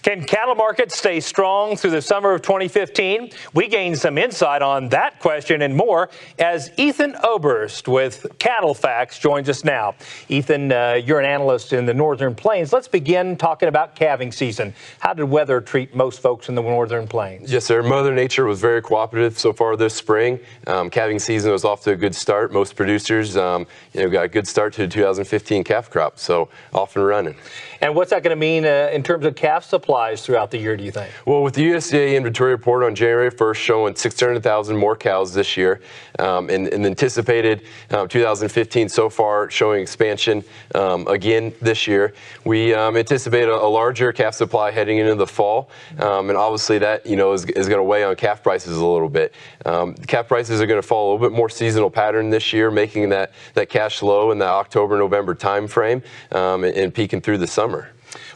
Can cattle markets stay strong through the summer of 2015? We gained some insight on that question and more as Ethan Oberst with CattleFax joins us now. Ethan, you're an analyst in the Northern Plains. Let's begin talking about calving season. How did weather treat most folks in the Northern Plains? Yes, sir. Mother Nature was very cooperative so far this spring. Calving season was off to a good start. Most producers, got a good start to the 2015 calf crop, so off and running. And what's that going to mean in terms of calf supplies throughout the year, do you think? Well, with the USDA inventory report on January 1st showing 600,000 more cows this year, and anticipated 2015 so far showing expansion again this year, we anticipate a larger calf supply heading into the fall, and obviously that is going to weigh on calf prices a little bit. Calf prices are going to follow a little bit more seasonal pattern this year, making that cash low in the October-November time frame and peaking through the summer.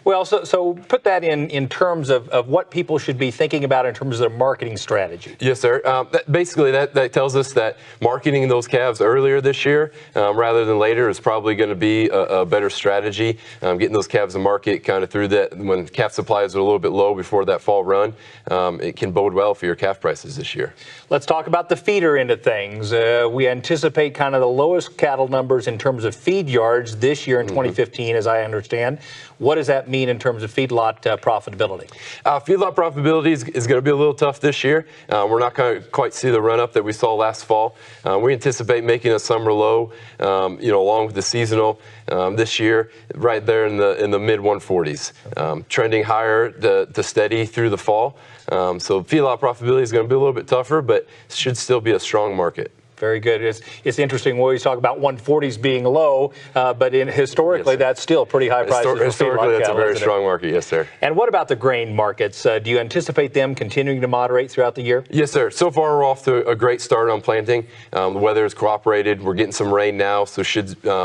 Well, so put that in terms of what people should be thinking about in terms of their marketing strategy. Yes, sir. Basically, that tells us that marketing those calves earlier this year rather than later is probably going to be a better strategy. Getting those calves to market kind of through that when calf supplies are a little bit low before that fall run, it can bode well for your calf prices this year. Let's talk about the feeder end of things. We anticipate kind of the lowest cattle numbers in terms of feed yards this year in 2015, as I understand. What does that mean in terms of feedlot profitability? Feedlot profitability is going to be a little tough this year. We're not going to quite see the run up that we saw last fall. We anticipate making a summer low, along with the seasonal this year, right there in the mid 140s, trending higher to steady through the fall. So feedlot profitability is going to be a little bit tougher, but should still be a strong market. Very good. It's interesting. We always talk about 140s being low, but historically, yes, that's still pretty high prices. Historically, that's a very strong market. Yes, sir. And what about the grain markets? Do you anticipate them continuing to moderate throughout the year? Yes, sir. So far, we're off to a great start on planting. The weather has cooperated. We're getting some rain now, so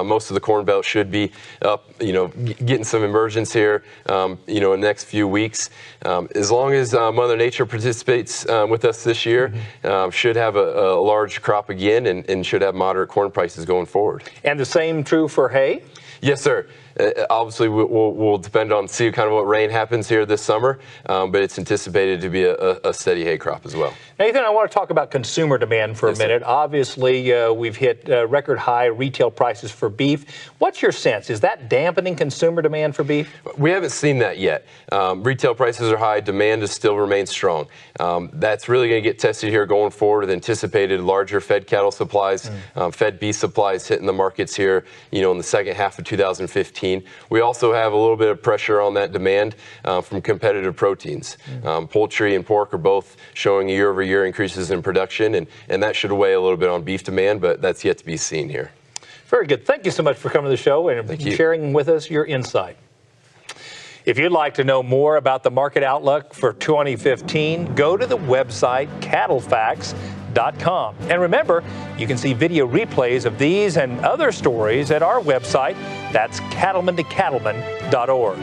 most of the corn belt should be up. Getting some emergence here. In the next few weeks. As long as Mother Nature participates with us this year, should have a large crop again. And should have moderate corn prices going forward. And the same true for hay? Yes, sir. Obviously, we'll depend on see kind of what rain happens here this summer, but it's anticipated to be a steady hay crop as well. Nathan, I want to talk about consumer demand for a minute. Sir. Obviously, we've hit record high retail prices for beef. What's your sense? Is that dampening consumer demand for beef? We haven't seen that yet. Retail prices are high. Demand still remains strong. That's really going to get tested here going forward with anticipated larger fed cattle supplies, fed beef supplies hitting the markets here, in the second half of 2015. We also have a little bit of pressure on that demand from competitive proteins. Poultry and pork are both showing year-over-year increases in production, and that should weigh a little bit on beef demand, but that's yet to be seen here. Very good. Thank you so much for coming to the show and sharing with us your insight. If you'd like to know more about the market outlook for 2015, go to the website CattleFax.com. And remember, you can see video replays of these and other stories at our website. That's cattlemantocattleman.org.